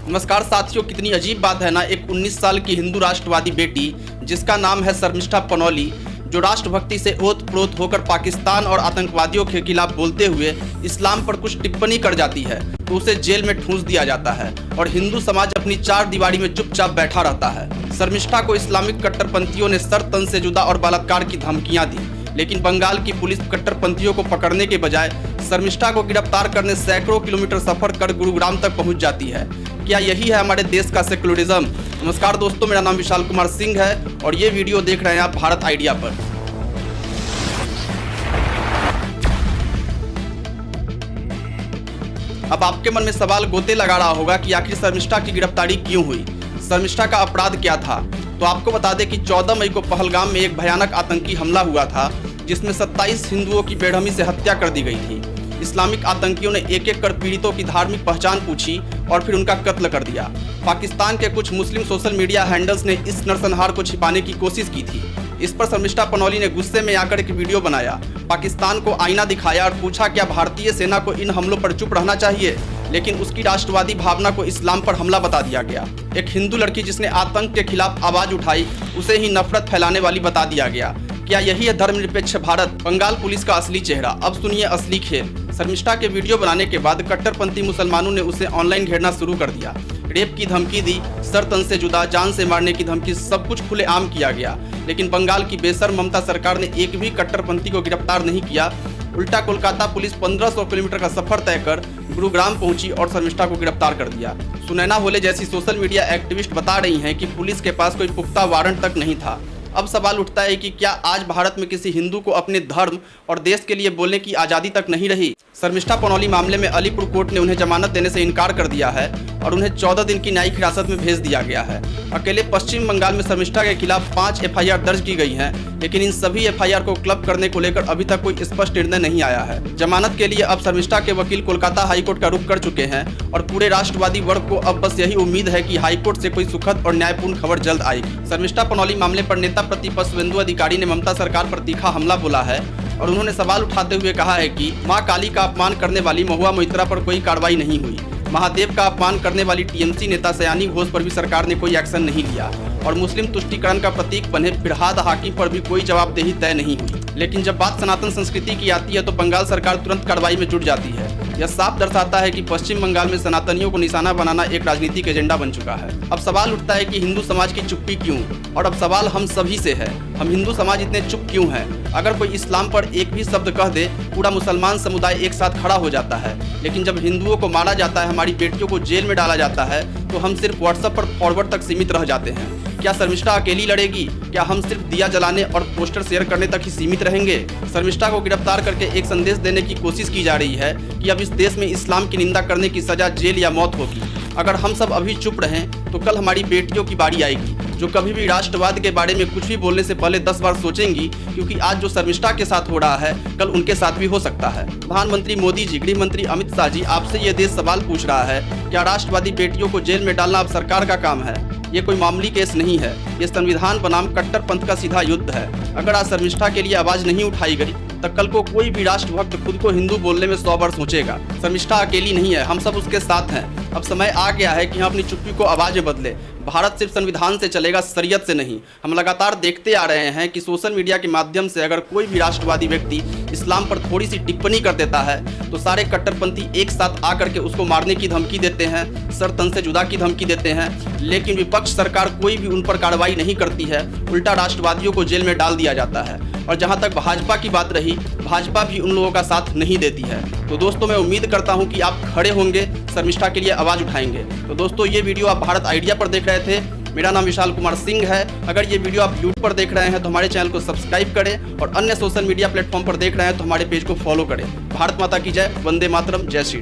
नमस्कार साथियों, कितनी अजीब बात है ना। एक 19 साल की हिंदू राष्ट्रवादी बेटी जिसका नाम है शर्मिष्ठा पनौली, जो राष्ट्रभक्ति से ओत-प्रोत होकर पाकिस्तान और आतंकवादियों के खिलाफ बोलते हुए इस्लाम पर कुछ टिप्पणी कर जाती है तो उसे जेल में ठूंस दिया जाता है और हिंदू समाज अपनी चार दीवारी में चुपचाप बैठा रहता है। शर्मिष्ठा को इस्लामिक कट्टरपंथियों ने सर तन से जुदा और बलात्कार की धमकियां दी, लेकिन बंगाल की पुलिस कट्टरपंथियों को पकड़ने के बजाय शर्मिष्ठा को गिरफ्तार करने सैकड़ों किलोमीटर सफर कर गुरुग्राम तक पहुंच जाती है। क्या यही है हमारे देश का सेकुलरिज्म? नमस्कार दोस्तों, मेरा नाम विशाल कुमार सिंह है और ये वीडियो देख रहे हैं आप भारत आइडिया पर। अब आपके मन में सवाल गोते लगा रहा होगा कि आखिर शर्मिष्ठा की गिरफ्तारी क्यों हुई, शर्मिष्ठा का अपराध क्या था। तो आपको बता दें कि 14 मई को पहलगाम में एक भयानक आतंकी हमला हुआ था जिसमें 27 हिंदुओं की बेरहमी से हत्या कर दी गई थी। इस्लामिक आतंकियों ने एक एक कर पीड़ितों की धार्मिक पहचान पूछी और फिर उनका कत्ल कर दिया। पाकिस्तान के कुछ मुस्लिम सोशल मीडिया हैंडल्स ने इस नरसंहार को छिपाने की कोशिश की थी। इस पर शर्मिष्ठा पनौली ने गुस्से में आकर एक वीडियो बनाया, पाकिस्तान को आईना दिखाया और पूछा क्या भारतीय सेना को इन हमलों पर चुप रहना चाहिए, लेकिन उसकी राष्ट्रवादी भावना को इस्लाम पर हमला बता दिया गया। एक हिंदू लड़की जिसने आतंक के खिलाफ आवाज उठाई, उसे ही नफरत फैलाने वाली बता दिया गया। क्या यही है धर्मनिरपेक्ष भारत? बंगाल पुलिस का असली चेहरा। अब सुनिए असली खेल। शर्मिष्ठा के वीडियो बनाने के बाद कट्टरपंथी मुसलमानों ने उसे ऑनलाइन घेरना शुरू कर दिया। रेप की धमकी दी, सर तन से जुदा, जान से मारने की धमकी, सब कुछ खुलेआम किया गया। लेकिन बंगाल की बेशर्म ममता सरकार ने एक भी कट्टरपंथी को गिरफ्तार नहीं किया। उल्टा कोलकाता पुलिस 1500 किलोमीटर का सफर तय कर गुरुग्राम पहुंची और शर्मिष्ठा को गिरफ्तार कर दिया। सुनैना होले जैसी सोशल मीडिया एक्टिविस्ट बता रही हैं कि पुलिस के पास कोई पुख्ता वारंट तक नहीं था। अब सवाल उठता है कि क्या आज भारत में किसी हिंदू को अपने धर्म और देश के लिए बोलने की आज़ादी तक नहीं रही? शर्मिष्ठा पनौली मामले में अलीपुर कोर्ट ने उन्हें जमानत देने से इनकार कर दिया है और उन्हें 14 दिन की न्यायिक हिरासत में भेज दिया गया है। अकेले पश्चिम बंगाल में शर्मिष्ठा के खिलाफ 5 FIR दर्ज की गई हैं, लेकिन इन सभी FIR को क्लब करने को लेकर अभी तक कोई स्पष्ट निर्णय नहीं आया है। जमानत के लिए अब शर्मिष्ठा के वकील कोलकाता हाईकोर्ट का रुख कर चुके हैं और पूरे राष्ट्रवादी वर्ग को अब बस यही उम्मीद है कि हाईकोर्ट से कोई सुखद और न्यायपूर्ण खबर जल्द आएगी। शर्मिष्ठा पनौली मामले पर नेता प्रतिपक्ष शुभेंदु अधिकारी ने ममता सरकार पर तीखा हमला बोला है और उन्होंने सवाल उठाते हुए कहा है कि मां काली का अपमान करने वाली महुआ मोइत्रा पर कोई कार्रवाई नहीं हुई, महादेव का अपमान करने वाली TMC नेता सयानी घोष पर भी सरकार ने कोई एक्शन नहीं लिया और मुस्लिम तुष्टीकरण का प्रतीक बने फिरहाद हाकिम पर भी कोई जवाबदेही तय नहीं हुई। लेकिन जब बात सनातन संस्कृति की आती है तो बंगाल सरकार तुरंत कार्रवाई में जुट जाती है। यह साफ दर्शाता है कि पश्चिम बंगाल में सनातनियों को निशाना बनाना एक राजनीतिक एजेंडा बन चुका है। अब सवाल उठता है कि हिंदू समाज की चुप्पी क्यों? और अब सवाल हम सभी से है, हम हिंदू समाज इतने चुप क्यों हैं? अगर कोई इस्लाम पर एक भी शब्द कह दे, पूरा मुसलमान समुदाय एक साथ खड़ा हो जाता है। लेकिन जब हिंदुओं को मारा जाता है, हमारी बेटियों को जेल में डाला जाता है, तो हम सिर्फ व्हाट्सएप पर फॉरवर्ड तक सीमित रह जाते हैं। क्या शर्मिष्ठा अकेली लड़ेगी? क्या हम सिर्फ दिया जलाने और पोस्टर शेयर करने तक ही सीमित रहेंगे? शर्मिष्ठा को गिरफ्तार करके एक संदेश देने की कोशिश की जा रही है कि अब इस देश में इस्लाम की निंदा करने की सजा जेल या मौत होगी। अगर हम सब अभी चुप रहें तो कल हमारी बेटियों की बारी आएगी, जो कभी भी राष्ट्रवाद के बारे में कुछ भी बोलने से पहले 10 बार सोचेंगी, क्योंकि आज जो शर्मिष्ठा के साथ हो रहा है कल उनके साथ भी हो सकता है। प्रधानमंत्री मोदी जी, गृह मंत्री अमित शाह जी, आपसे ये देश सवाल पूछ रहा है, क्या राष्ट्रवादी बेटियों को जेल में डालना अब सरकार का काम है? ये कोई मामूली केस नहीं है, ये संविधान बनाम कट्टरपंथ का सीधा युद्ध है। अगर आज शर्मिष्ठा के लिए आवाज नहीं उठाई गई तो कल को कोई भी राष्ट्रभक्त खुद को हिंदू बोलने में 100 बार सोचेगा। शर्मिष्ठा अकेली नहीं है, हम सब उसके साथ हैं। अब समय आ गया है कि हम अपनी चुप्पी को आवाज में बदले। भारत सिर्फ संविधान से चलेगा, शरीयत से नहीं। हम लगातार देखते आ रहे हैं कि सोशल मीडिया के माध्यम से अगर कोई भी राष्ट्रवादी व्यक्ति इस्लाम पर थोड़ी सी टिप्पणी कर देता है तो सारे कट्टरपंथी एक साथ आकर के उसको मारने की धमकी देते हैं, सर तन से जुदा की धमकी देते हैं। लेकिन विपक्ष सरकार कोई भी उन पर कार्रवाई नहीं करती है, उल्टा राष्ट्रवादियों को जेल में डाल दिया जाता है। और जहां तक भाजपा की बात रही, भाजपा भी उन लोगों का साथ नहीं देती है। तो दोस्तों, मैं उम्मीद करता हूं कि आप खड़े होंगे, शर्मिष्ठा के लिए आवाज उठाएंगे। तो दोस्तों, ये वीडियो आप भारत आइडिया पर देख रहे थे। मेरा नाम विशाल कुमार सिंह है। अगर ये वीडियो आप YouTube पर देख रहे हैं तो हमारे चैनल को सब्सक्राइब करें और अन्य सोशल मीडिया प्लेटफॉर्म पर देख रहे हैं तो हमारे पेज को फॉलो करें। भारत माता की जय, वंदे मातरम, जय श्री।